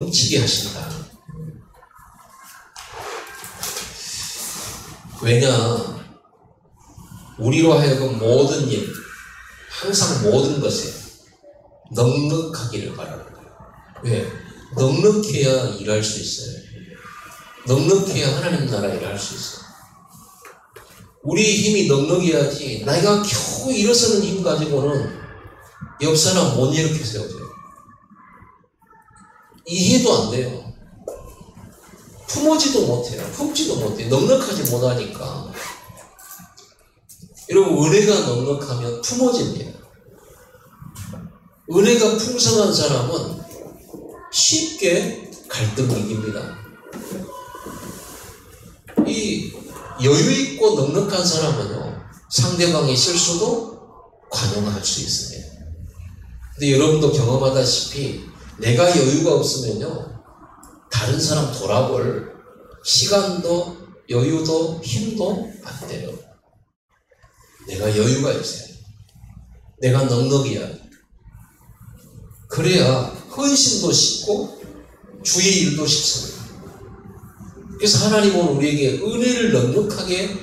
넘치게 하신다. 왜냐, 우리로 하여금 모든 일, 항상 모든 것에 넉넉하기를 바라는 거예요. 왜? 넉넉해야 일할 수 있어요. 넉넉해야 하나님 나라 일할 수 있어요. 우리 힘이 넉넉해야지 내가 겨우 일어서는 힘 가지고는 옆 사람 못 일으켜 세워져요. 이해도 안 돼요. 품어지도 못해요. 품지도 못해요. 넉넉하지 못하니까. 여러분, 은혜가 넉넉하면 품어집니다. 은혜가 풍성한 사람은 쉽게 갈등을 이깁니다. 이 여유있고 넉넉한 사람은요, 상대방의 실수도 관용할 수 있습니다. 근데 여러분도 경험하다시피 내가 여유가 없으면요, 다른 사람 돌아볼 시간도 여유도 힘도 안 돼요. 내가 여유가 있어요. 내가 넉넉해야 돼. 그래야 헌신도 쉽고 주의 일도 쉽습니다. 그래서 하나님은 우리에게 은혜를 넉넉하게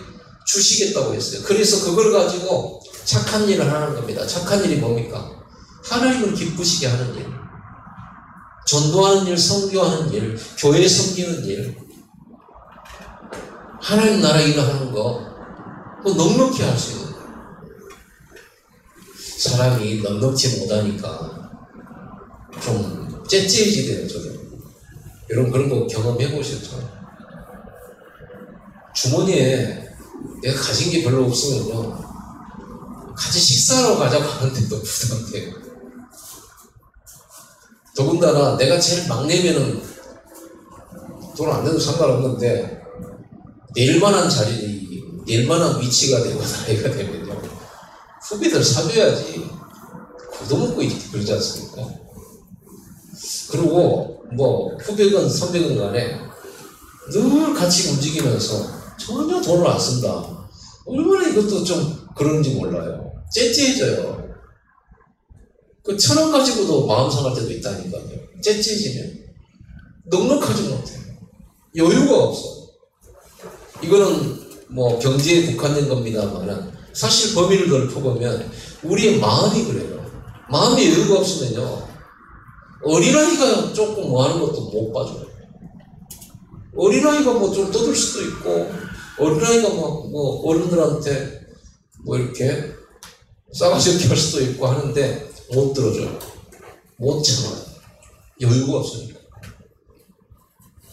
주시겠다고 했어요. 그래서 그걸 가지고 착한 일을 하는 겁니다. 착한 일이 뭡니까? 하나님을 기쁘시게 하는 일, 전도하는 일, 선교하는 일, 교회 섬기는 일, 하나님 나라 일을 하는 거, 또 넉넉히 할 수 있는 거예요. 사람이 넉넉지 못하니까 좀 째째해지대요, 저도. 여러분 그런 거 경험해 보셨죠? 주머니에 내가 가진 게 별로 없으면요, 같이 식사하러 가자고 하는데도 부담돼요. 더군다나 내가 제일 막내면은 돈 안 내도 상관없는데, 내일만한 자리, 내일만한 위치가 되고 나이가 되면요, 후배들 사줘야지. 걷어먹고 이렇게 그러지 않습니까? 그리고 뭐 후배건 선배건 간에 늘 같이 움직이면서 전혀 돈을 안 쓴다. 얼마나 이것도 좀 그런지 몰라요. 째째해져요. 그 1,000원 가지고도 마음 상할 때도 있다니까요. 째째해지면 넉넉하지 못해요. 여유가 없어. 이거는 뭐 경제에 국한된 겁니다만 사실 범위를 넓혀보면 우리의 마음이 그래요. 마음에 여유가 없으면요, 어린아이가 조금 뭐 하는 것도 못 봐줘요. 어린아이가 뭐 좀 떠들 수도 있고, 어린아이가 뭐 어른들한테 뭐 이렇게 싸가지 없게 할 수도 있고 하는데 못 들어줘요. 못 참아요. 여유가 없으니까.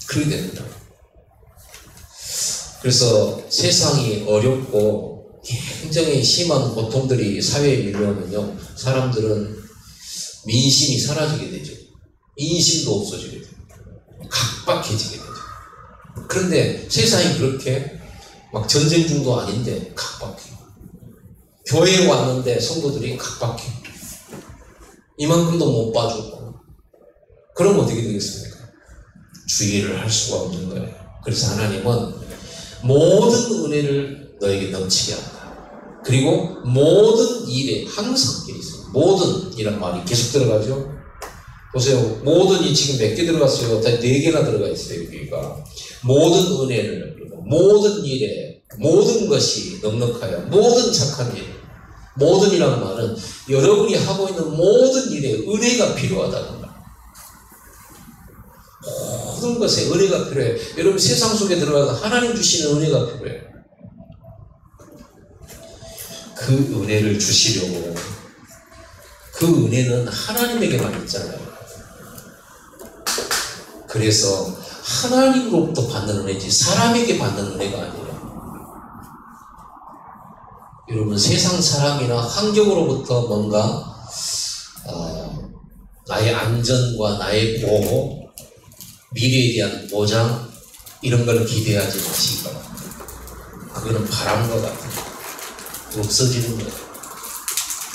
그렇게 됩니다. 그래서 세상이 어렵고 굉장히 심한 고통들이 사회에 밀려오면요, 사람들은 민심이 사라지게 되죠. 인심도 없어지게 돼요. 각박해지게 되죠. 그런데 세상이 그렇게 막 전쟁 중도 아닌데 각박해요. 교회에 왔는데 성도들이 각박해요. 이만큼도 못 봐주고. 그럼 어떻게 되겠습니까? 주의를 할 수가 없는 거예요. 그래서 하나님은 모든 은혜를 너에게 넘치게 한다. 그리고 모든 일에 항상 길이 있어요. 모든 이란 말이 계속 들어가죠. 보세요. 모든이 지금 몇 개 들어갔어요? 다 4개나 들어가 있어요. 여기가 모든 은혜를, 모든 일에, 모든 것이 넉넉하여, 모든 착한 일, 모든이라는 말은 여러분이 하고 있는 모든 일에 은혜가 필요하다는 말. 모든 것에 은혜가 필요해요. 여러분 세상 속에 들어가서 하나님 주시는 은혜가 필요해요. 그 은혜를 주시려고, 그 은혜는 하나님에게만 있잖아요. 그래서 하나님으로부터 받는 은혜지 사람에게 받는 은혜가 아니에요. 여러분 세상 사람이나 환경으로부터 뭔가 나의 안전과 나의 보호, 미래에 대한 보장, 이런 걸 기대하지 마시기 바랍니다. 그거는 바람과 같아요. 없어지는 거예요.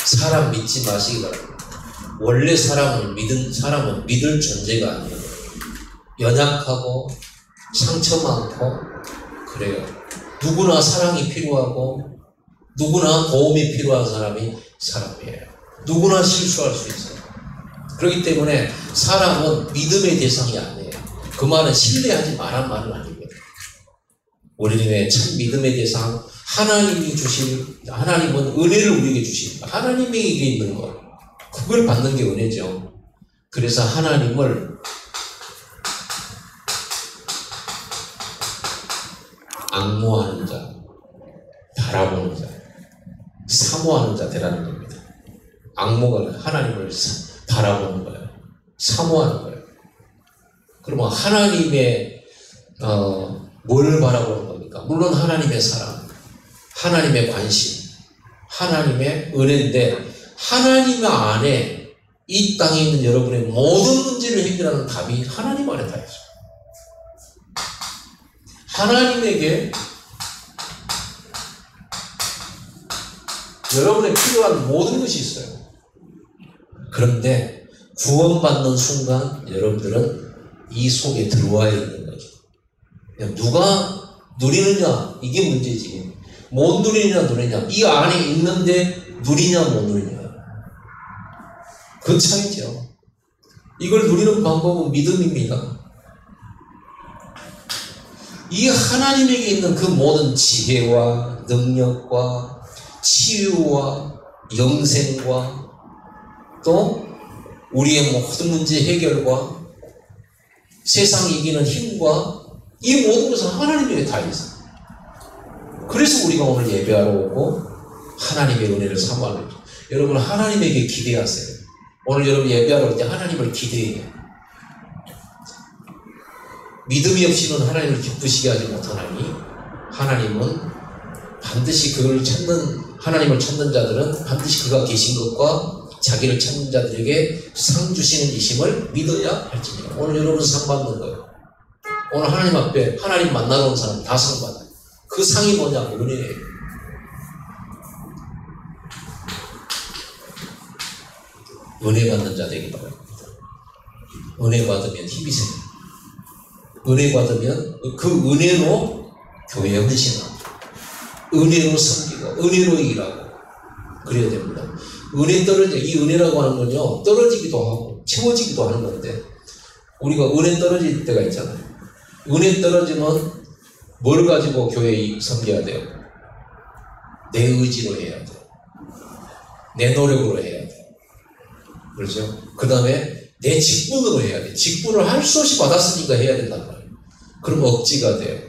사람 믿지 마시기 바랍니다. 원래 사람은 믿을 존재가 아니에요. 연약하고 상처 많고 그래요. 누구나 사랑이 필요하고 누구나 도움이 필요한 사람이 사람이에요. 누구나 실수할 수 있어요. 그렇기 때문에 사람은 믿음의 대상이 아니에요. 그 말은 신뢰하지 말란 말은 아닙니다. 우리는 참 믿음의 대상, 하나님이 주신, 하나님은 은혜를 우리에게 주십니다. 하나님에게 있는 것, 그걸 받는 게 은혜죠. 그래서 하나님을 앙모하는 자, 바라보는 자, 사모하는 자 되라는 겁니다. 앙모가 하나님을 바라보는 거예요. 사모하는 거예요. 그러면 하나님의 뭘 바라보는 겁니까? 물론 하나님의 사랑, 하나님의 관심, 하나님의 은혜인데 하나님 안에 이 땅에 있는 여러분의 모든 문제를 해결하는 답이 하나님 안에 다 있어요. 하나님에게 여러분의 필요한 모든 것이 있어요. 그런데 구원받는 순간 여러분들은 이 속에 들어와야 있는 거죠. 그냥 누가 누리느냐 이게 문제지. 못 누리느냐 누리냐 이 안에 있는데 누리냐 못 누리냐 그 차이죠. 이걸 누리는 방법은 믿음입니다. 이 하나님에게 있는 그 모든 지혜와 능력과 치유와 영생과 또 우리의 모든 문제 해결과 세상 이기는 힘과 이 모든 것은 하나님에게 다 있어요. 그래서 우리가 오늘 예배하러 오고 하나님의 은혜를 사모하는 거죠. 여러분 하나님에게 기대하세요. 오늘 여러분 예배하러 올 때 하나님을 기대해요. 믿음이 없이는 하나님을 기쁘시게 하지 못하나니 하나님은 반드시 그를 찾는 하나님을 찾는 자들은 반드시 그가 계신 것과 자기를 찾는 자들에게 상 주시는 이심을 믿어야 할지니라. 오늘 여러분 상 받는 거예요. 오늘 하나님 앞에 하나님 만나러 온 사람 다 상 받아요. 그 상이 뭐냐면 은혜예요. 은혜 받는 자 되기 바랍니다. 은혜 받으면 힘이 생겨요. 은혜 받으면 그 은혜로 교회에 헌신하고 은혜로 섬기고 은혜로 일하고 그래야 됩니다. 은혜 이 은혜라고 하는 건요 떨어지기도 하고 채워지기도 하는 건데 우리가 은혜 떨어질 때가 있잖아요. 은혜 떨어지면 뭘 가지고 교회에 섬겨야 돼요? 내 의지로 해야 돼요. 내 노력으로 해야 돼요. 그렇죠? 그 다음에 내 직분으로 해야 돼. 직분을 할 수 없이 받았으니까 해야 된단 말이에요. 그럼 억지가 돼요.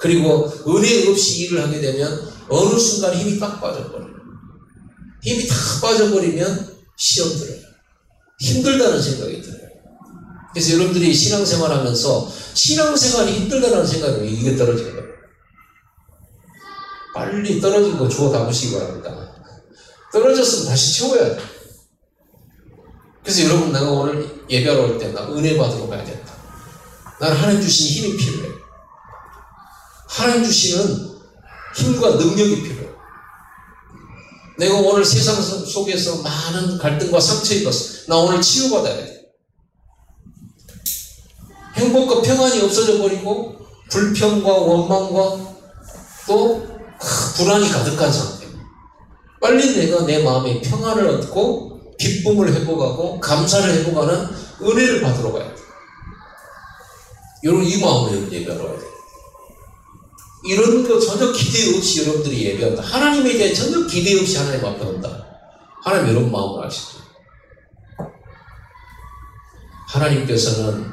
그리고 은혜 없이 일을 하게 되면 어느 순간 힘이 딱 빠져버려요. 힘이 딱 빠져버리면 시험 들어요. 힘들다는 생각이 들어요. 그래서 여러분들이 신앙생활 하면서 신앙생활이 힘들다는 생각이 이게 떨어지는 거예요. 빨리 떨어진 거 주워 담으시기 바랍니다. 떨어졌으면 다시 채워야 돼요. 그래서 여러분 내가 오늘 예배하러 올 때 나 은혜 받으러 가야 된다. 나는 하나님 주신 힘이 필요해. 하나님 주시는 힘과 능력이 필요해. 내가 오늘 세상 속에서 많은 갈등과 상처 입었어. 나 오늘 치유받아야 돼. 행복과 평안이 없어져 버리고 불평과 원망과 또 불안이 가득한 상태. 빨리 내가 내 마음에 평안을 얻고 기쁨을 회복하고 감사를 회복하는 은혜를 받으러 가야 돼. 여러분 이 마음으로 예배하러 가야 돼. 이런 거 전혀 기대 없이 여러분들이 예배한다. 하나님에 대해 전혀 기대 없이 하나님 앞에 온다. 하나님 이런 마음을 아시죠? 하나님께서는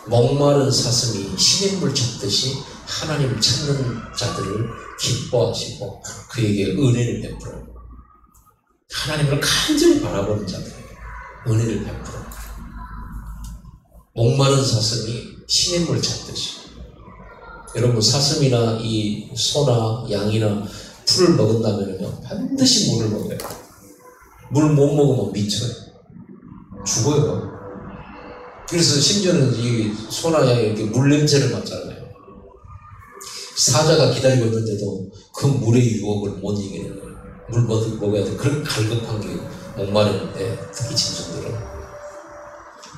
목마른 사슴이 시냇물 찾듯이 하나님을 찾는 자들을 기뻐하시고 그에게 은혜를 베풀어요. 하나님을 간절히 바라보는 자들에게 은혜를 베풀어요. 목마른 사슴이 시냇물 찾듯이. 여러분 사슴이나 이 소나 양이나 풀을 먹은다면요 반드시 물을 먹어요. 물 못 먹으면 미쳐요. 죽어요. 그래서 심지어는 이 소나 양이 이렇게 물 냄새를 맡잖아요. 사자가 기다리고 있는데도 그 물의 유혹을 못 이기는 거예요. 물 먹어야 돼. 그런 갈급한 게 목마르는데 특히 짐승들은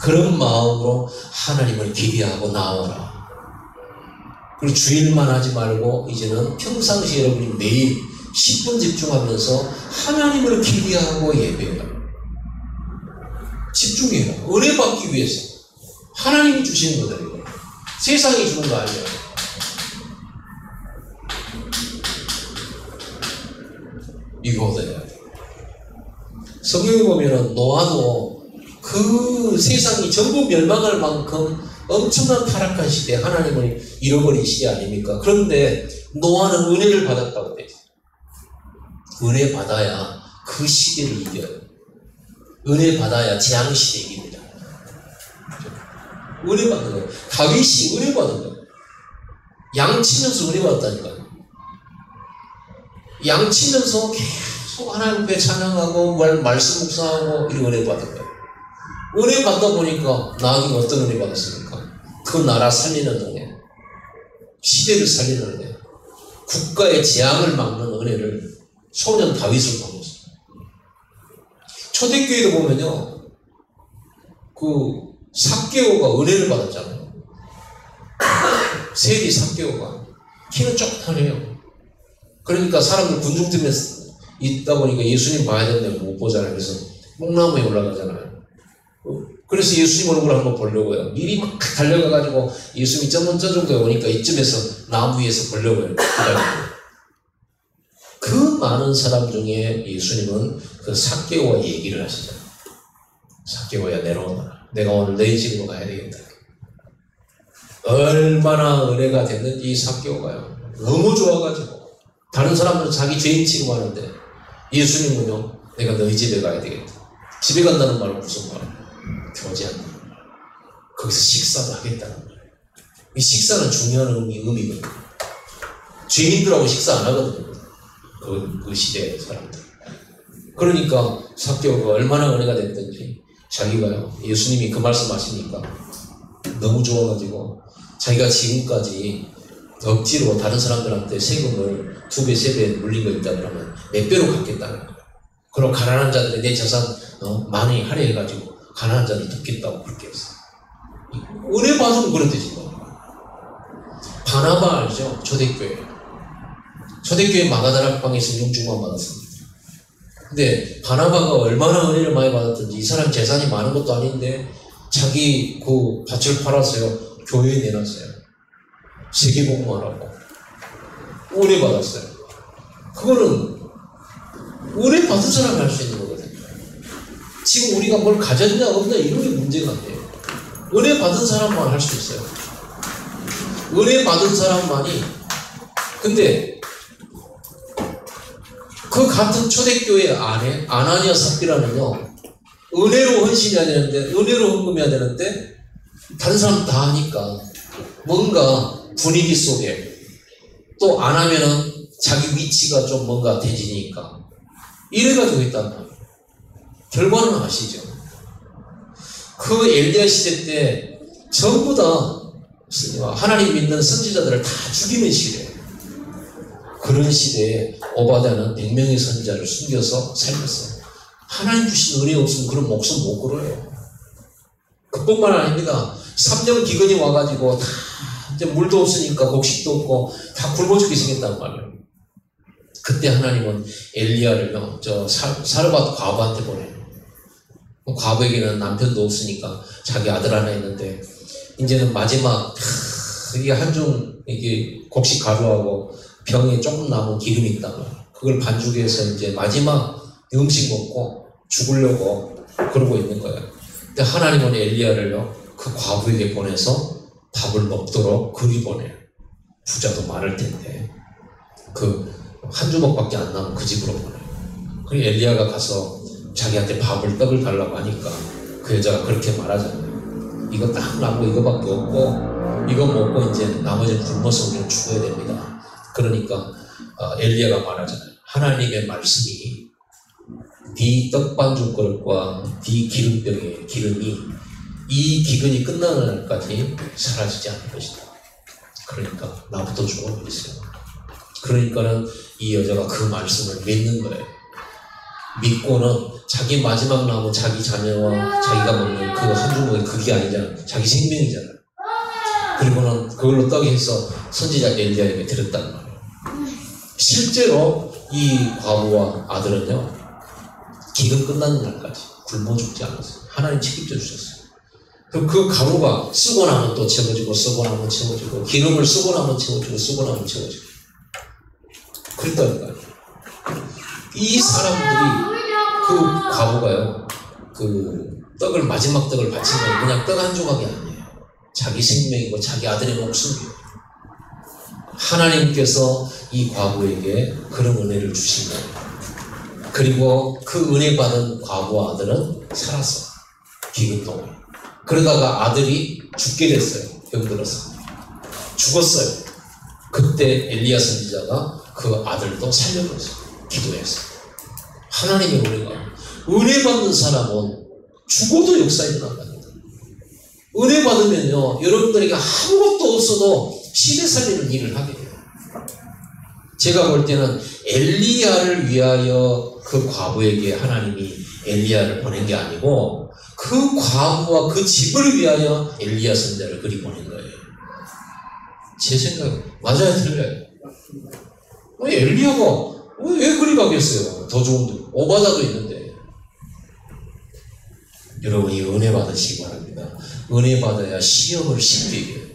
그런 마음으로 하나님을 기대하고 나와라. 그리고 주일만 하지 말고 이제는 평상시에 여러분이 매일 10분 집중하면서 하나님을 기대하고 예배해요. 집중해라. 은혜 받기 위해서. 하나님이 주시는 거다, 이거. 세상이 주는 거 아니야. 이거 얻어야 돼. 성경에 보면은 노아도 그 세상이 전부 멸망할 만큼 엄청난 타락한 시대에 하나님을 잃어버린 시대 아닙니까? 그런데 노아는 은혜를 받았다고 돼 있어요. 은혜 받아야 그 시대를 이겨요. 은혜 받아야 재앙시대 이깁니다. 은혜 받는 거예요. 다윗이 은혜 받은 거예요. 양치면서 은혜 받았다니까요. 양치면서 계속 하나님 앞에 찬양하고 말씀 묵상하고 이런 은혜 받은 거예요. 은혜 받다 보니까 나중에 어떤 은혜 받았습니까? 그 나라 살리는 은혜, 시대를 살리는 은혜, 국가의 재앙을 막는 은혜를 소년 다윗을 받았어요. 초대교회도 보면요, 그 삭개오가 은혜를 받았잖아요. 세리 삭개오가 키는 조그만해요. 그러니까 사람들 군중팀에 있다 보니까 예수님 봐야 되는데 못 보잖아요. 그래서 뽕나무에 올라가잖아요. 그래서 예수님 얼굴을 한번 보려고요. 미리 막 달려가가지고 예수님이 저 정도에 오니까 이쯤에서 나무 위에서 보려고요. 그 많은 사람 중에 예수님은 그 삭개오와 얘기를 하시잖아요. 삭개오야 내려오너라. 내가 오늘 너희 집으로 가야 되겠다. 얼마나 은혜가 됐는지 이 삭개오가요. 너무 좋아가지고 다른 사람들은 자기 죄인 취급하는데 예수님은요, 내가 너희 집에 가야 되겠다. 집에 간다는 말은 무슨 말이에요? 교제한다는 말. 거기서 식사도 하겠다는 말. 이 식사는 중요한 의미거든요. 죄인들하고 식사 안 하거든요. 그 시대의 사람들. 그러니까 삭개오가 얼마나 은혜가 됐든지 자기가요, 예수님이 그 말씀 하시니까 너무 좋아가지고 자기가 지금까지 억지로 다른 사람들한테 세금을 2배, 3배 물린 거 있다 그러면 몇 배로 갚겠다는 거예요. 그럼 가난한 자들의 내 자산 많이 할애해가지고 가난한 자들 돕겠다고 그렇게 했어요. 은혜 받으면 그런 뜻이거든요. 바나바 알죠? 초대교회. 초대교회 마가다라 방에서 영주만 받았습니다. 근데 바나바가 얼마나 은혜를 많이 받았던지 이 사람 재산이 많은 것도 아닌데 자기 그 밭을 팔았어요. 교회에 내놨어요. 세계복음하라고. 은혜 받았어요. 그거는 은혜 받은 사람이 할 수 있는 거거든요. 지금 우리가 뭘 가졌냐 없냐 이런 게 문제가 안 돼요. 은혜 받은 사람만 할 수 있어요. 은혜 받은 사람만이. 근데 그 같은 초대교회 안에 아나니아 삽비라는요, 은혜로 헌신해야 되는데, 은혜로 헌금해야 되는데 다른 사람 다 하니까 뭔가 분위기 속에 또 안 하면은 자기 위치가 좀 뭔가 대지니까 이래가지고 있단 말이에요. 결과는 아시죠? 그 엘리야 시대 때 전부 다 하나님 믿는 선지자들을 다 죽이는 시대예요. 그런 시대에 오바댜는 100명의 선지자를 숨겨서 살렸어요. 하나님 주신 은혜 없으면 그런 목숨 못 걸어요. 그뿐만 아닙니다. 3년 기근이 와가지고 다 이제 물도 없으니까 곡식도 없고 다 굶어 죽게 생겼단 말이에요. 그때 하나님은 엘리야를요, 사르밧 과부한테 보내요. 과부에게는 남편도 없으니까 자기 아들 하나 있는데 이제는 마지막 이게 한중 이게 곡식 가루하고 병에 조금 남은 기름이 있단 말이에요. 그걸 반죽해서 이제 마지막 음식 먹고 죽으려고 그러고 있는 거예요. 근데 하나님은 엘리야를요, 그 과부에게 보내서 밥을 먹도록 그리 보내요. 부자도 많을 텐데 그 한 주먹밖에 안 남은 그 집으로 보내요. 그리고 엘리야가 가서 자기한테 떡을 달라고 하니까 그 여자가 그렇게 말하잖아요. 이거 딱 남고 이거밖에 없고 이거 먹고 이제 나머지는 굶어서 우리는 죽어야 됩니다. 그러니까 엘리야가 말하잖아요. 하나님의 말씀이 네 떡반죽 그릇과 네 기름병의 기름이 이 기근이 끝나는 날까지 사라지지 않을 것이다. 그러니까 나부터 죽어버렸어요. 그러니까는 이 여자가 그 말씀을 믿는 거예요. 믿고는 자기 마지막 남은 자기 자녀와 자기가 먹는 그 한 주먹이 그게 아니잖아. 자기 생명이잖아. 그리고는 그걸로 떡이 해서 선지자 엘리야에게 드렸단 말이에요. 실제로 이 과부와 아들은요, 기근 끝나는 날까지 굶어 죽지 않았어요. 하나님 책임져 주셨어요. 그럼 그 가루가 쓰고 나면 또 채워지고 쓰고 나면 채워지고 기름을 쓰고 나면 채워지고 쓰고 나면 채워지고 그랬다니까요. 이 사람들이 그 과부가요. 그 떡을 마지막 떡을 바친 건 그냥 떡 한 조각이 아니에요. 자기 생명이고 자기 아들의 목숨이에요. 하나님께서 이 과부에게 그런 은혜를 주신 거예요. 그리고 그 은혜 받은 과부와 아들은 살았어. 기근 동안. 그러다가 아들이 죽게 됐어요. 병들어서. 죽었어요. 그때 엘리야 선지자가 그 아들도 살려줬어요. 기도해서. 하나님의 은혜가. 은혜 받는 사람은 죽어도 역사에 일어난답니다. 은혜 받으면요, 여러분들에게 아무것도 없어도 시대 살리는 일을 하게 돼요. 제가 볼 때는 엘리야를 위하여 그 과부에게 하나님이 엘리야를 보낸 게 아니고 그 과부와 그 집을 위하여 엘리야 선지자를 그리 보낸 거예요. 제 생각에 맞아요, 틀려요? 엘리야가 왜 그리 가겠어요? 더 좋은 오바다도 있는데. 여러분이 은혜 받으시기 바랍니다. 은혜 받아야 시험을 쉽게 이겨요.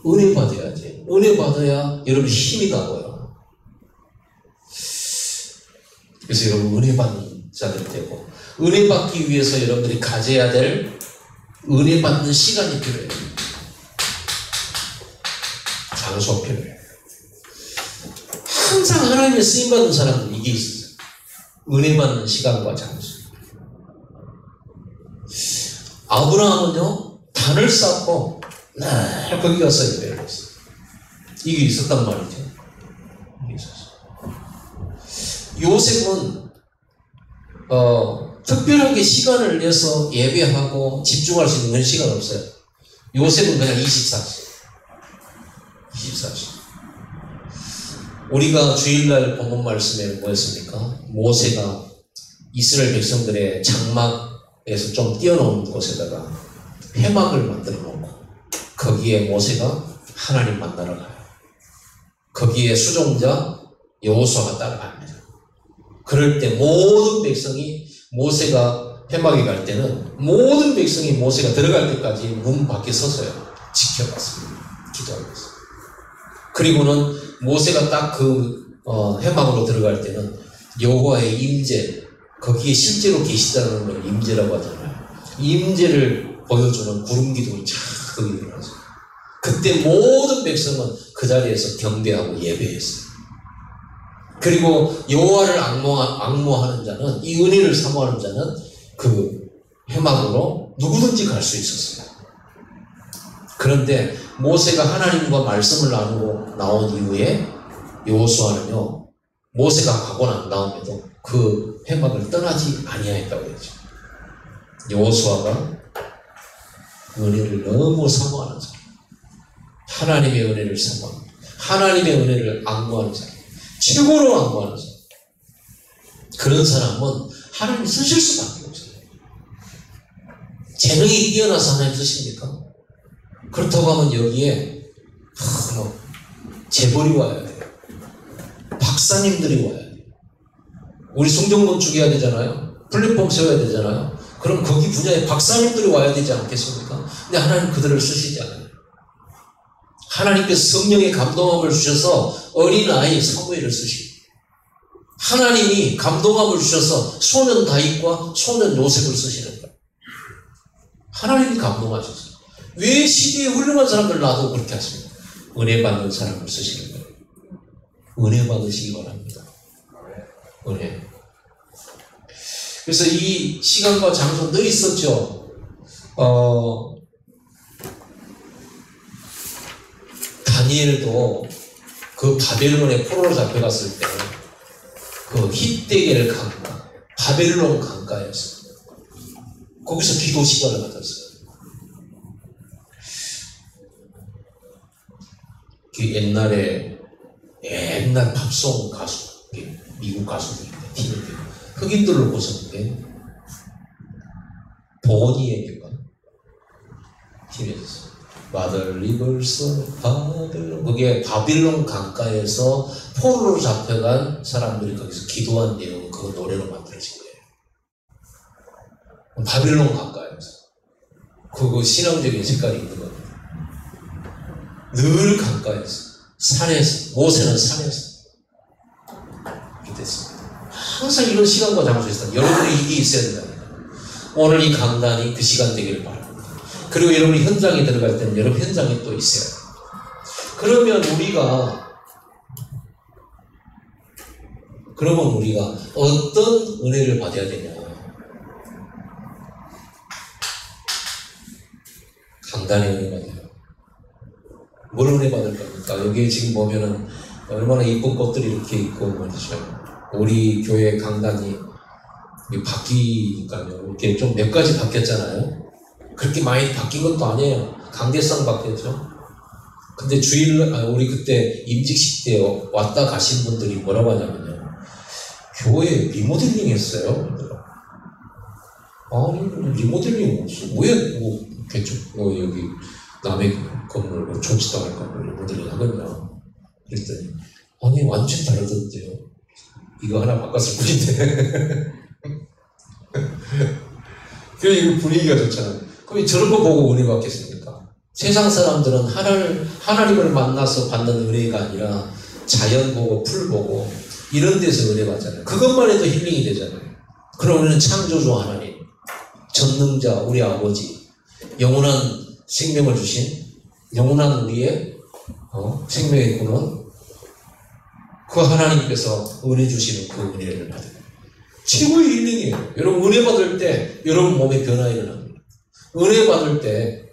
은혜 받아야지. 은혜 받아야 여러분 힘이 나고요. 그래서 여러분 은혜 받는 자들 되고 은혜 받기 위해서 여러분들이 가져야 될 은혜 받는 시간이 필요해요. 장소 필요해요. 항상 하나님의 쓰임받는 사람은 이게 있어요. 은혜 받는 시간과 장소. 아브라함은요, 단을 쌓고 날 거기 가서 예배를 했어요. 이게 있었단 말이죠. 이게 있었어요. 요셉은 특별하게 시간을 내서 예배하고 집중할 수 있는 시간 없어요. 요셉은 그냥 24시. 24시. 우리가 주일날 본문 말씀에 뭐였습니까? 모세가 이스라엘 백성들의 장막에서 좀 뛰어놓은 곳에다가 회막을 만들어 놓고 거기에 모세가 하나님 만나러 가요. 거기에 수종자 여호수아가 따라갑니다. 그럴 때 모든 백성이 모세가 회막에 갈 때는 모든 백성이 모세가 들어갈 때까지 문 밖에 서서요. 지켜봤습니다. 기도하고 있어요. 그리고는 모세가 딱 그 회막으로 들어갈 때는 여호와의 임재, 거기에 실제로 계시다는 걸 임재라고 하잖아요. 임재를 보여주는 구름 기둥이 쫙 거기 일어나서 그때 모든 백성은 그 자리에서 경배하고 예배했어요. 그리고 여호와를 앙모하는 자는, 이 은혜를 사모하는 자는 그 회막으로 누구든지 갈 수 있었어요. 그런데 모세가 하나님과 말씀을 나누고 나온 이후에 여호수아는요, 모세가 가고 난 다음에도 그 회막을 떠나지 아니하였다고 했죠. 여호수아가 은혜를 너무 사모하는 사람, 하나님의 은혜를 사모하는, 하나님의 은혜를 앙모하는 사람, 최고로 앙모하는 사람, 그런 사람은 하나님이 쓰실 수밖에 없어요. 재능이 뛰어나서 하나님 쓰십니까? 그렇다고 하면 여기에 재벌이 와야 돼요. 박사님들이 와야 돼요. 우리 성경 건축해야 되잖아요. 플랫폼 세워야 되잖아요. 그럼 거기 분야에 박사님들이 와야 되지 않겠습니까? 근데 하나님 그들을 쓰시지 않아요. 하나님께서 성령의 감동함을 주셔서 어린아이 사무엘을 쓰시고, 하나님이 감동함을 주셔서 소년 다윗과 소년 요셉을 쓰시는 거예요. 하나님이 감동하셨어요. 왜 시대에 훌륭한 사람들 놔두고 그렇게 하십니까? 은혜 받는 사람을 쓰시는 거예요. 은혜 받으시기 바랍니다. 은혜. 그래서 이 시간과 장소 늘 있었죠. 다니엘도 그 바벨론의 포로로 잡혀갔을 때 그 힛데겔 강가, 바벨론 강가에서 거기서 기도 시간을 가졌어요. 그 옛날 팝송 가수, 미국 가수들인데, 팀인데, 흑인들로 보셨는데, 보니에게가 팀이었어요. Mother Rivers 바빌론. 그게 바빌론 강가에서 포로로 잡혀간 사람들이 거기서 기도한 내용, 그거 노래로 만들어진 거예요. 바벨론 가까이에서. 그거 신앙적인 색깔이 있는 겁니다. 늘 가까이에서. 산에서. 모세는 산에서. 이렇게 됐습니다. 항상 이런 시간과 장소에서 여러분이 이게 있어야 된다니까. 오늘 이 강단이 그 시간 되기를 바랍니다. 그리고 여러분이 현장에 들어갈 때는 여러분 현장에 또 있어야 돼요. 그러면 우리가 어떤 은혜를 받아야 되냐. 강단의 은혜 받아요. 뭘 은혜 받을 겁니까? 여기 지금 보면은 얼마나 이쁜 꽃들이 이렇게 있고 말이죠. 우리 교회 강단이 바뀌니까요. 이렇게 좀 몇 가지 바뀌었잖아요. 그렇게 많이 바뀐 것도 아니에요. 강대상 바뀌었죠. 근데 우리 그때 임직식 때 왔다 가신 분들이 뭐라고 하냐면요. 교회 리모델링 했어요. 아니, 리모델링 없어. 왜, 여기 남의 건물, 좋지도 않을 건물 리모델링 하겠냐. 그랬더니, 아니, 완전 다르던데요. 이거 하나 바꿨을 뿐인데. 그래, 분위기가 좋잖아요. 그럼 저런 거 보고 은혜 받겠습니까? 세상 사람들은 하나님을 만나서 받는 은혜가 아니라 자연 보고 풀 보고 이런 데서 은혜 받잖아요. 그것만 해도 힐링이 되잖아요. 그럼 우리는 창조주 하나님, 전능자 우리 아버지, 영원한 생명을 주신 영원한 우리의 생명의 근원, 그 하나님께서 은혜 주시는 그 은혜를 받아요. 최고의 힐링이에요. 여러분 은혜 받을 때 여러분 몸에 변화 일어납니다. 은혜 받을 때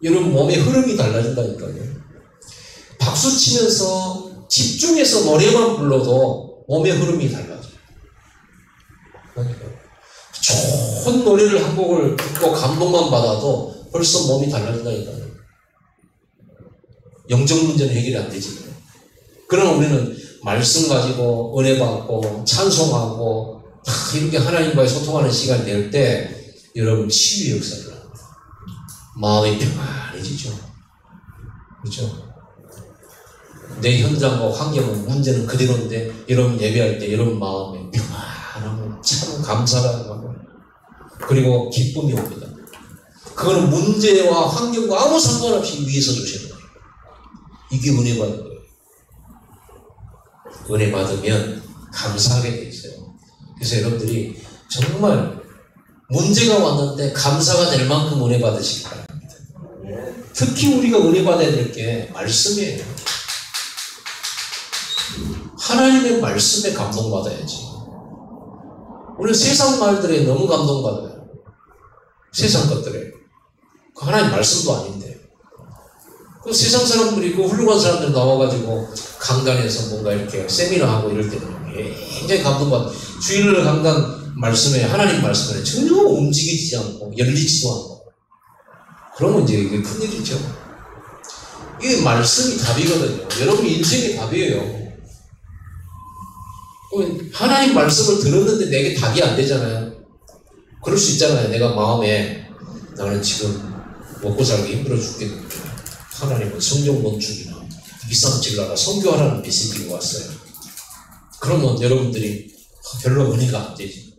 여러분 몸의 흐름이 달라진다니까요. 박수 치면서 집중해서 노래만 불러도 몸의 흐름이 달라져요. 좋은 노래를 한 곡을 듣고 감동만 받아도 벌써 몸이 달라진다니까요. 영적 문제는 해결이 안 되지. 그러나 우리는 말씀 가지고 은혜 받고 찬송하고 이렇게 하나님과의 소통하는 시간이 될 때 여러분 치유의 역사를 합니다. 마음이 평안해지죠. 그렇죠? 내 현장과 환경은 문제는 그대로인데 여러분 예배할 때 여러분 마음에 평안하고 참 감사가 하고 그리고 기쁨이 옵니다. 그거는 문제와 환경과 아무 상관없이 위에서 주시는 거예요. 이게 은혜 받는 거예요. 은혜 받으면 감사하게 돼 있어요. 그래서 여러분들이 정말 문제가 왔는데 감사가 될 만큼 은혜 받으시기 바랍니다. 특히 우리가 은혜 받아야 될 게 말씀이에요. 하나님의 말씀에 감동받아야지. 우리는 세상 말들에 너무 감동받아요. 세상 것들에. 그 하나님 말씀도 아닌데. 그 세상 사람들이, 그 훌륭한 사람들 나와가지고 강단에서 뭔가 이렇게 세미나하고 이럴 때는 굉장히 감동받아요. 주일날 강단 말씀에, 하나님 말씀에 전혀 움직이지 않고 열리지도 않고. 그러면 이제 이게 큰일이죠. 이게 말씀이 답이거든요. 여러분 인생의 답이에요. 하나님 말씀을 들었는데 내게 답이 안 되잖아요. 그럴 수 있잖아요. 내가 마음에 나는 지금 먹고 살기 힘들어 죽겠는데 하나님은 성경 건축이나 이삼칠라가 선교하라는 메시지가 왔어요. 그러면 여러분들이 별로 은혜가 안 되지.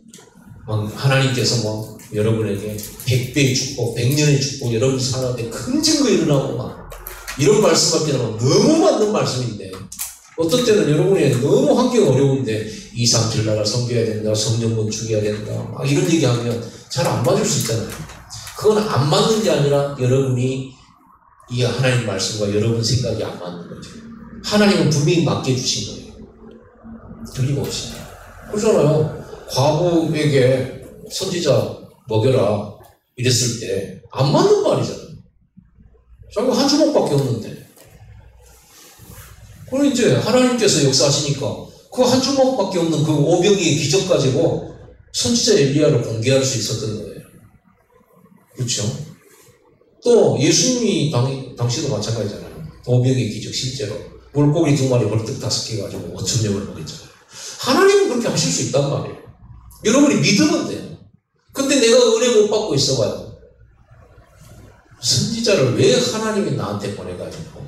하나님께서 여러분에게 100배의 축복, 100년의 축복, 여러분 사는데 큰 증거 일어나고 이런 말씀밖에 나면 너무 맞는 말씀인데 어떤 때는 여러분이 너무 환경이 어려운데 237나라 섬겨야 된다, 성령문 죽여야 된다 이런 얘기하면 잘 안 맞을 수 있잖아요. 그건 안 맞는 게 아니라 여러분이 이 하나님 말씀과 여러분 생각이 안 맞는 거죠. 하나님은 분명히 맡겨주신 거예요. 틀림없이. 그렇잖아요. 과부에게 선지자 먹여라 이랬을 때 안 맞는 말이잖아요. 자기가 한 주먹밖에 없는데. 그럼 이제 하나님께서 역사하시니까 그 한 주먹밖에 없는 그 오병이의 기적 가지고 선지자 엘리야를 공개할 수 있었던 거예요. 그렇죠? 또 예수님이 당시도 마찬가지잖아요. 오병이의 기적 실제로 물고기 2마리 벌떡 5개 가지고 5,000명을 먹였잖아요. 하나님은 그렇게 하실 수 있단 말이에요. 여러분이 믿으면 돼요. 근데 내가 은혜 못 받고 있어봐요. 선지자를 왜 하나님이 나한테 보내가지고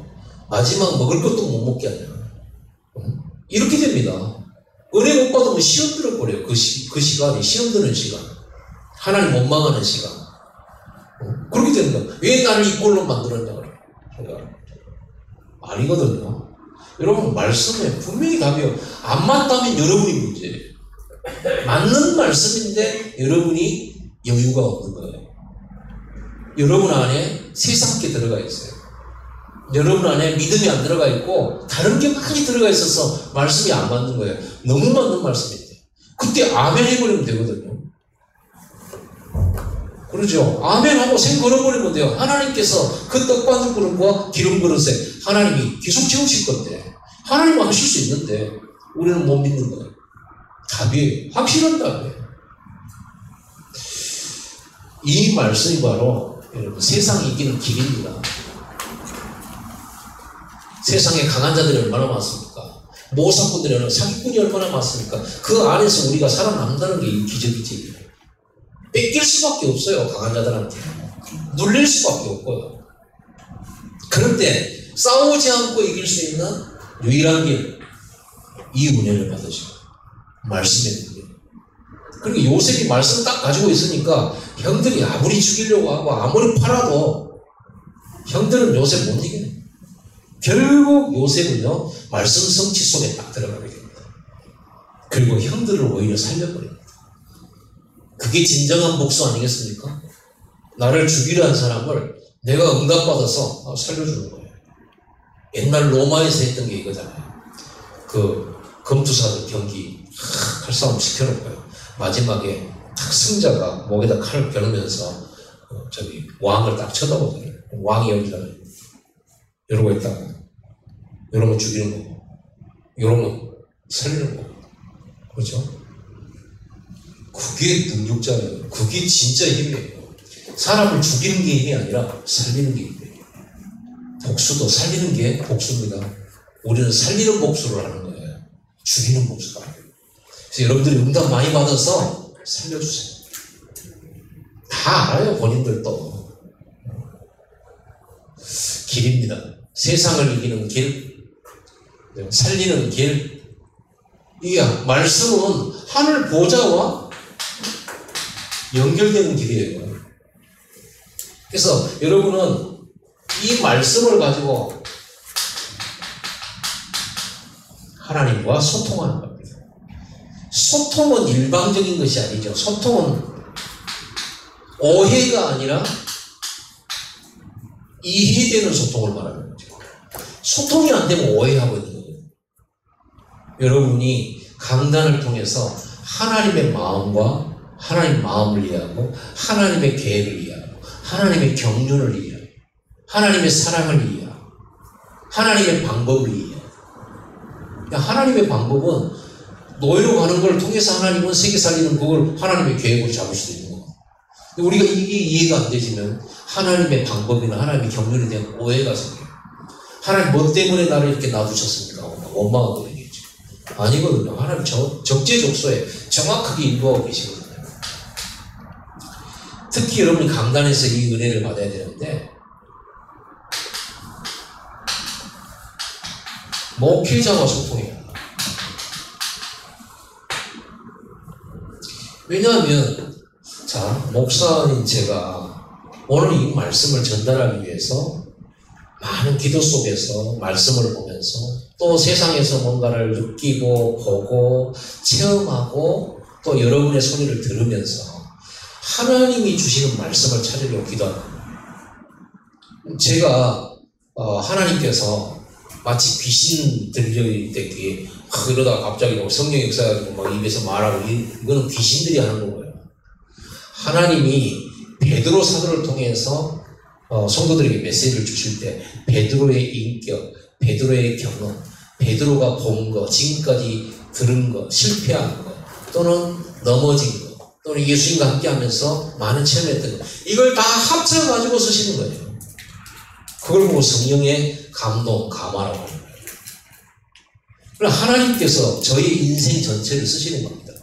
마지막 먹을 것도 못 먹게 하냐. 이렇게 됩니다. 은혜 못 받으면 시험 들어버려요. 그 시간이 시험 드는 시간. 하나님 원망하는 시간. 그렇게 되는 거야. 왜 나를 이 꼴로 만들었냐 그래. 아니거든요. 여러분 말씀에 분명히 답이요. 안 맞다면 여러분이 문제예요. 맞는 말씀인데 여러분이 여유가 없는 거예요. 여러분 안에 세상께 들어가 있어요. 여러분 안에 믿음이 안 들어가 있고 다른 게 많이 들어가 있어서 말씀이 안 맞는 거예요. 너무 맞는 말씀인데 그때 아멘 해버리면 되거든요. 그러죠. 아멘 하고 생 걸어버리면 돼요. 하나님께서 그 떡받은 그릇과 기름 그릇에 하나님이 계속 채우실 건데 하나님은 하실 수 있는데 우리는 못 믿는 거예요. 답이에요. 확실한 답이에요. 이 말씀이 바로 여러분 세상이 이기는 길입니다. 세상에 강한 자들이 얼마나 많습니까? 모사꾼들이 사기꾼이 얼마나 많습니까? 그 안에서 우리가 살아남는다는 게 이 기적이지. 뺏길 수밖에 없어요. 강한 자들한테 눌릴 수밖에 없고요. 그런데 싸우지 않고 이길 수 있는 유일한 길, 이 은혜를 받으시고 말씀의 은혜. 그러니까 요셉이 말씀 딱 가지고 있으니까 형들이 아무리 죽이려고 하고 아무리 팔아도 형들은 요셉 못 이겨요. 결국 요셉은요 말씀 성취 속에 딱 들어가게 됩니다. 그리고 형들을 오히려 살려버립니다. 그게 진정한 복수 아니겠습니까? 나를 죽이려 한 사람을 내가 응답받아서 살려주는 거예요. 옛날 로마에서 했던 게 이거잖아요. 그 검투사들 경기 칼싸움 시켜놓고요. 마지막에 딱 승자가 목에다 칼을 겨누면서 왕을 딱 쳐다보잖아요. 왕이 여기잖아요. 이러고 있다가 이러면 죽이는 거고 이러면 살리는 거고 그렇죠? 그게 능력자예요. 그게 진짜 힘이에요. 사람을 죽이는 게 힘이 아니라 살리는 게 힘이에요. 복수도 살리는 게 복수입니다. 우리는 살리는 복수를 하는 거예요. 죽이는 복수가 아니에요. 그래서 여러분들이 응답 많이 받아서 살려주세요. 다 알아요. 본인들도. 길입니다. 세상을 이기는 길, 살리는 길. 이게 말씀은 하늘 보좌와 연결되는 길이에요. 그래서 여러분은 이 말씀을 가지고 하나님과 소통하는 겁니다. 소통은 일방적인 것이 아니죠. 소통은 오해가 아니라 이해되는 소통을 말하는 거죠. 소통이 안 되면 오해하고 있는 거예요. 여러분이 강단을 통해서 하나님의 마음과 하나님 마음을 이해하고 하나님의 계획을 이해하고 하나님의 경륜을 이해하고 하나님의 사랑을 이해하고 하나님의 방법을 이해하고 하나님의 방법은 노예로 가는 걸 통해서 하나님은 세계 살리는 그걸 하나님의 계획으로 잡을 수도 있는 거고 우리가 이게 이해가 안 되지만 하나님의 방법이나 하나님의 경륜에 대한 오해가 생겨요. 하나님 뭐 때문에 나를 이렇게 놔두셨습니까? 원망하고 얘기했죠. 아니거든요. 하나님 적재적소에 정확하게 인도하고 계시거든요. 특히 여러분이 강단에서 이 은혜를 받아야 되는데 목회자와 소통해야 합니다. 왜냐하면 목사인 제가 오늘 이 말씀을 전달하기 위해서 많은 기도 속에서 말씀을 보면서 또 세상에서 뭔가를 느끼고 보고 체험하고 또 여러분의 소리를 들으면서 하나님이 주시는 말씀을 찾으려고 기도합니다. 제가 하나님께서 마치 귀신 들려있듯이 이러다가 갑자기 성령 역사가지고 막 입에서 말하고 이거는 귀신들이 하는 거예요. 하나님이 베드로 사도를 통해서 성도들에게 메시지를 주실 때 베드로의 인격, 베드로의 경험, 베드로가 본 거, 지금까지 들은 거, 실패한 거, 또는 넘어진 거, 또는 예수님과 함께 하면서 많은 체험했던 거, 이걸 다 합쳐가지고 쓰시는 거예요. 그걸 보고 성령의 감동, 감화라고 하는 거예요. 그러니까 하나님께서 저희 인생 전체를 쓰시는 겁니다.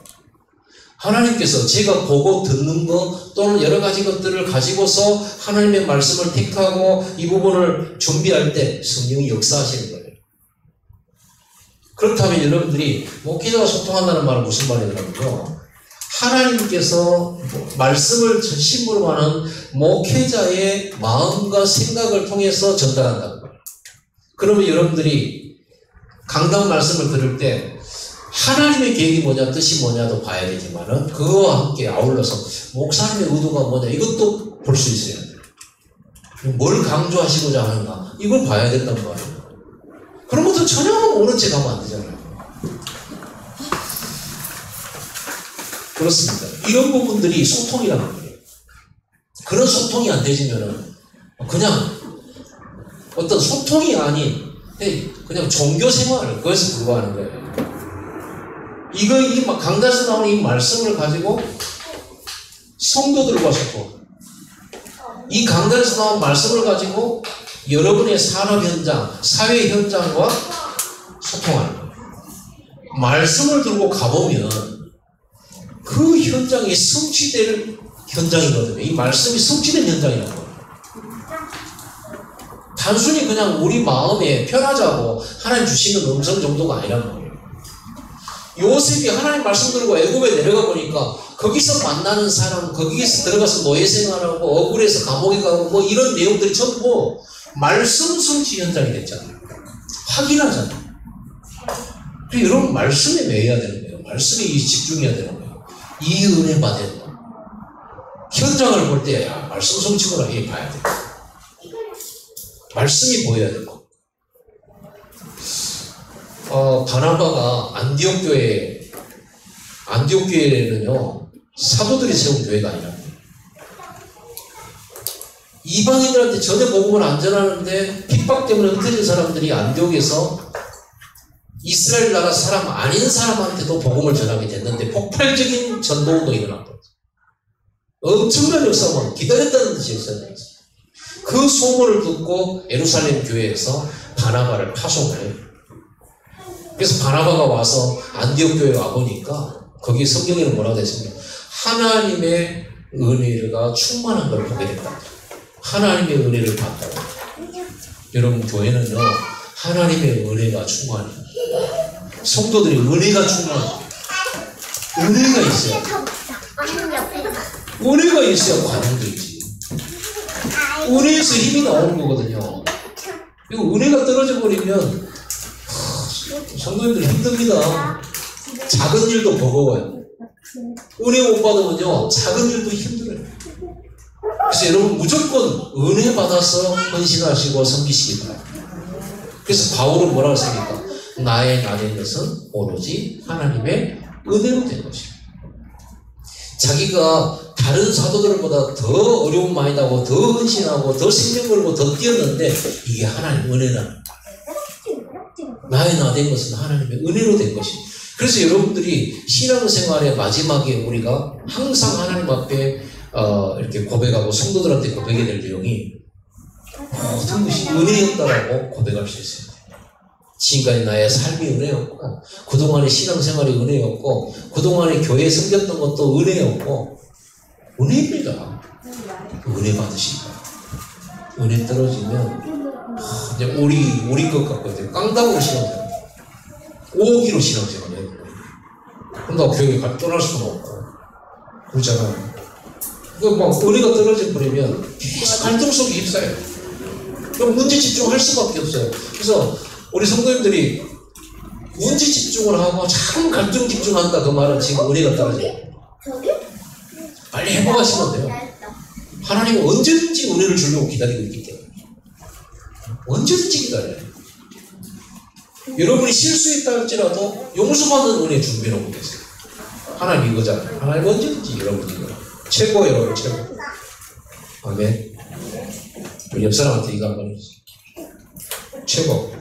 하나님께서 제가 보고 듣는 것 또는 여러 가지 것들을 가지고서 하나님의 말씀을 택하고 이 부분을 준비할 때 성령이 역사하시는 거예요. 그렇다면 여러분들이 목회자와 소통한다는 말은 무슨 말이냐면요. 하나님께서 말씀을 심부름 하는 목회자의 마음과 생각을 통해서 전달한다는 거예요. 그러면 여러분들이 강단 말씀을 들을 때 하나님의 계획이 뭐냐, 뜻이 뭐냐도 봐야 되지만은 그거와 함께 아울러서 목사님의 의도가 뭐냐, 이것도 볼 수 있어야 돼요. 뭘 강조하시고자 하는가, 이걸 봐야 된단 말이에요. 그런 것도 전혀 모른 척 하면 안 되잖아요. 그렇습니다. 이런 부분들이 소통이라는 거예요. 그런 소통이 안 되지면은 그냥 어떤 소통이 아닌 그냥 종교 생활을 그것에 불과하는 거예요. 이 강단에서 나오는 이 말씀을 가지고 성도들과 소통, 이 강단에서 나온 말씀을 가지고 여러분의 산업 현장, 사회 현장과 소통하는 거예요. 말씀을 들고 가보면 그 현장이 성취될 현장이거든요. 이 말씀이 성취된 현장이라는 거예요. 단순히 그냥 우리 마음에 편하자고 하나님 주시는 음성 정도가 아니란 말이에요. 요셉이 하나님 말씀 들고 애굽에 내려가 보니까 거기서 만나는 사람, 거기에서 들어가서 노예 생활하고 억울해서 감옥에 가고 뭐 이런 내용들이 전부 말씀 성취 현장이 됐잖아요. 확인하잖아요. 여러분 말씀에 매여야 되는 거예요. 말씀에 집중해야 되는 거예요. 이 은혜 받아야 된다. 현장을 볼 때 말씀 성취구나 이 봐야 돼요. 말씀이 보여야 되고. 바나바가 안디옥 교회는요 사도들이 세운 교회가 아니라 이방인들한테 전혀 복음을 안 전하는데 핍박 때문에 흩어진 사람들이 안디옥에서 이스라엘 나라 사람 아닌 사람한테도 복음을 전하게 됐는데 폭발적인 전도운동이 일어났거든요. 엄청난 역사만 기다렸다는 듯이 역사가 일어났어요. 그 소문을 듣고 예루살렘 교회에서 바나바를 파송을 해요. 그래서 바나바가 와서 안디옥 교회에 와보니까 거기 성경에는 뭐라고 됐습니까? 하나님의 은혜가 충만한 걸 보게 됐다. 하나님의 은혜를 받다. 여러분 교회는요 하나님의 은혜가 충만해요. 성도들이 은혜가 충만해요. 은혜가 있어요. 은혜가 있어야 관용도 있지. 은혜에서 힘이 나오는 거거든요. 이거 은혜가 떨어져 버리면 성도님들 힘듭니다. 작은 일도 버거워요. 은혜 못 받으면요 작은 일도 힘들어요. 그래서 여러분 무조건 은혜 받아서 헌신하시고 섬기시기 바랍니다. 그래서 바울은 뭐라고 했습니까? 나의 나 된 것은 오로지 하나님의 은혜로 된 것입니다. 자기가 다른 사도들보다 더 어려움 많이 나고 더 헌신하고 더 생명 걸고 더 뛰었는데 이게 하나님 은혜라는 거예요. 나의 나 된 것은 하나님의 은혜로 된 것입니다. 그래서 여러분들이 신앙생활의 마지막에 우리가 항상 하나님 앞에 이렇게 고백하고 성도들한테 고백해야 될 내용이 모든 것이 은혜였다라고 고백할 수 있어요. 지금까지 나의 삶이 은혜였고 그동안의 신앙생활이 은혜였고 그동안의 교회에 섬겼던 것도 은혜였고 은혜입니다. 은혜 받으시기 바랍니다. 은혜 떨어지면 이제 우리 것 같고 깡다구로 신앙생활 5기로 신앙생활 해야 돼요. 그런다고 교회에 떠날 수는 없고 그렇잖아요. 막 은혜가 떨어져 버리면 계속 갈등 속에 휩싸여요. 그럼 문제 집중할 수밖에 없어요. 그래서 우리 성도님들이 문제 집중을 하고 참 갈등 집중한다 그 말은 지금 은혜가 떨어져요. 빨리 회복하시면 돼요. 하나님은 언제든지 은혜를 주려고 기다리고 있기 때문에 언제든지 기다려요. 여러분이 실수했다 할지라도 용서받는 은혜 준비해놓고 계세요. 하나님 이거잖아요. 하나님 언제든지 여러분 이거 최고예요. 여러분 최고. 아멘. 우리 옆 사람한테 이거 한번 해주세요. 최고.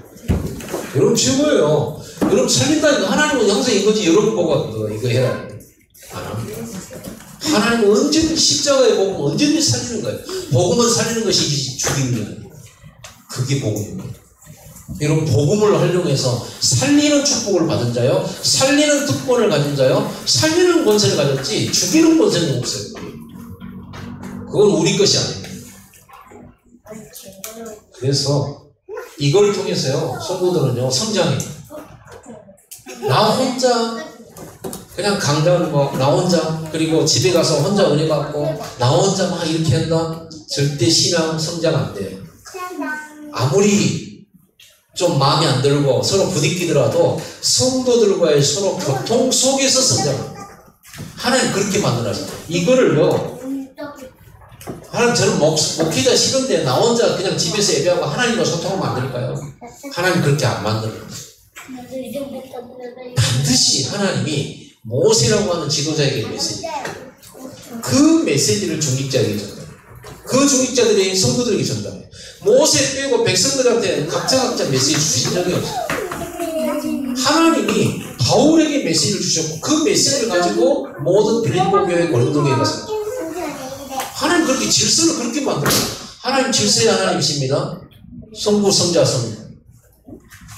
여러분 최고예요. 여러분 살린다니까 하나님은 항상 이거지. 여러분 보고 이거 해야 돼. 안 합니다. 하나님은 언제든지 십자가의 복음 언제든지 살리는 거예요. 복음은 살리는 것이 죽이는 게 아니에요. 그게 복음입니다. 여러분 복음을 활용해서 살리는 축복을 받은 자요, 살리는 특권을 가진 자요, 살리는 권세를 가졌지 죽이는 권세는 없어요. 그건 우리 것이 아닙니다. 그래서 이걸 통해서요 성도들은요 성장해요. 나 혼자 그냥 강단 나 혼자, 그리고 집에 가서 혼자 은혜 받고 나 혼자 막 이렇게 한다? 절대 신앙 성장 안 돼요. 아무리 좀 마음에 안 들고 서로 부딪히더라도 성도들과의 서로 교통 속에서 성장합니다. 하나님 그렇게 만들어서 이거를요, 하나님 저는 목회자 싫은데 나 혼자 그냥 집에서 예배하고 하나님과 소통하면 안 될까요? 하나님 그렇게 안 만들어요. 반드시 하나님이 모세라고 하는 지도자에게 메시지, 그 메시지를 중직자에게 전달해요. 그 중직자들이 성도들에게 전달해요. 모세 빼고 백성들한테 각자 메시지 주신 적이 없어요. 하나님이 바울에게 메시지를 주셨고 그 메시지를 가지고 모든 빌립보 교회, 고린도 교회에 가서 하나님 그렇게 질서를 그렇게 만들어요. 하나님 질서의 하나님이십니다. 성부, 성자, 성령.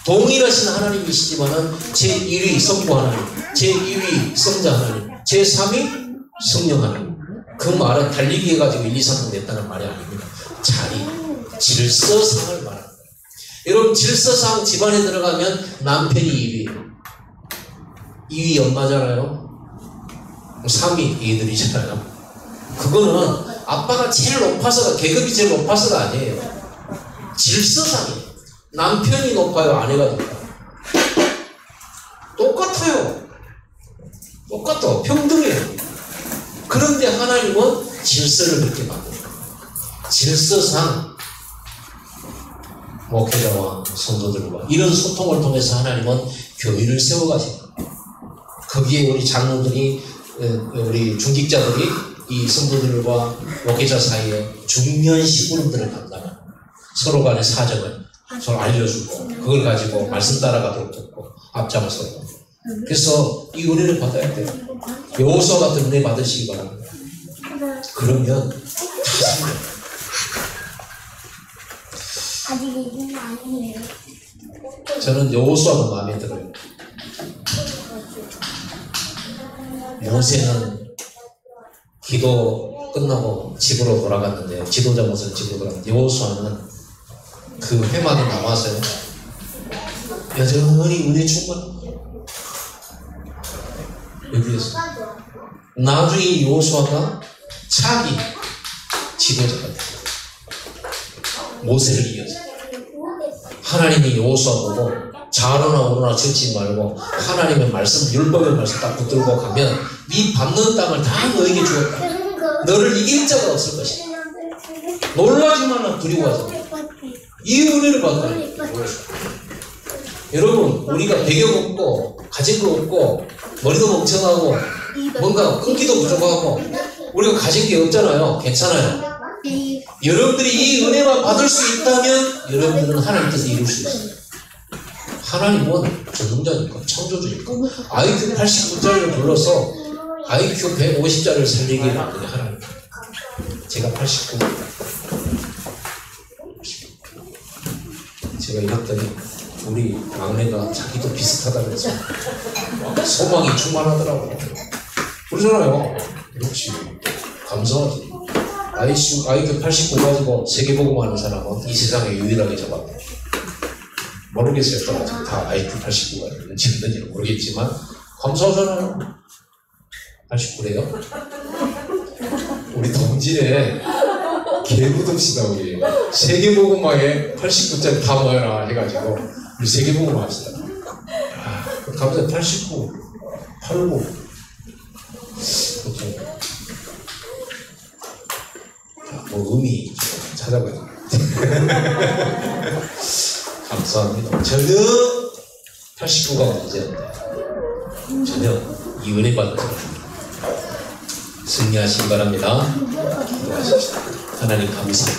동일하신 하나님이시지만은 제1위 성부 하나님, 제2위 성자 하나님, 제3위 성령 하나님. 그 말은 달리기 해가지고 1, 2, 3등 냈다는 말이 아닙니다. 자리, 질서상을 말합니다. 여러분 질서상 집안에 들어가면 남편이 2위, 2위 엄마잖아요. 3위 애들이잖아요. 그거는 아빠가 제일 높아서가, 계급이 제일 높아서가 아니에요. 질서상이에요. 남편이 높아요, 아내가 높아요? 똑같아요. 똑같아. 평등해요. 그런데 하나님은 질서를 그렇게 만들어요. 질서상 목회자와 성도들과 이런 소통을 통해서 하나님은 교회를 세워가십니다. 거기에 우리 장로들이, 우리 중직자들이 이 성도들과 목회자 사이에 중요한 시구름들을 담당합니다. 서로 간의 사정을 서로 알려주고 그걸 가지고 말씀 따라가도록 돕고 앞장서고. 그래서 이 은혜를 받아야 돼요. 여호수아 같은 은혜 받으시기 바랍니다. 그러면 다 생겨요. 아직 얘기는 아니에요. 저는 여호수아가 마음에 들어요. 모세는 기도 끝나고 집으로 돌아갔는데, 지도자 모세는 집으로 돌아갔는데 여호수아는 그 회막에 남아서요, 여전히 은혜 충만. 여기에서 나중에 여호수아가 차기 지도자가 돼요. 모세를 이어서 하나님이 여호수아 보고 좌로나 우로나 젖지 말고 하나님의 말씀, 율법의 말씀 딱 붙들고 가면 네 밟는 땅을 다 너에게 주었다. 너를 이길 자가 없을 것이다. 놀라지 말라, 두려워하지 말라. 이 은혜를 받아야 돼요. 여러분, 우리가 배경 없고 가진 거 없고 머리도 멍청하고 뭔가 끈기도 부족하고 우리가 가진 게 없잖아요. 괜찮아요. 여러분들이 이 은혜만 받을 수 있다면 여러분들은 하나님 뜻을 이룰 수 있어요. 하나님은 전능자니까, 창조주니까. IQ 89짜리를 불러서 IQ 150짜리를 살리게 만드는 하나님. 제가 89. 제가 이랬더니 우리 막내가 자기도 비슷하다 그래서 소망이 충만하더라고. 그러잖아요. 역시 감사하지. IQ 89 가지고 세계복음하는 사람은 이 세상에 유일하게 잡았다. 모르겠어요. 또 다 IQ 89가 있는지는 모르겠지만 감사하잖아요. 89래요? 우리 동진에 개부듭시다. 우리 세계복음화에 89짜리 다 모여라 해가지고 우리 세계복음 합시다. 갑자기 89, 89 뭐 의미 찾아봐요. 감사합니다. 전혀 89가 문제 안 돼요. 전혀 이 은혜 받는 승리하시기 바랍니다. 기도하십시다. 하나님 감사합니다.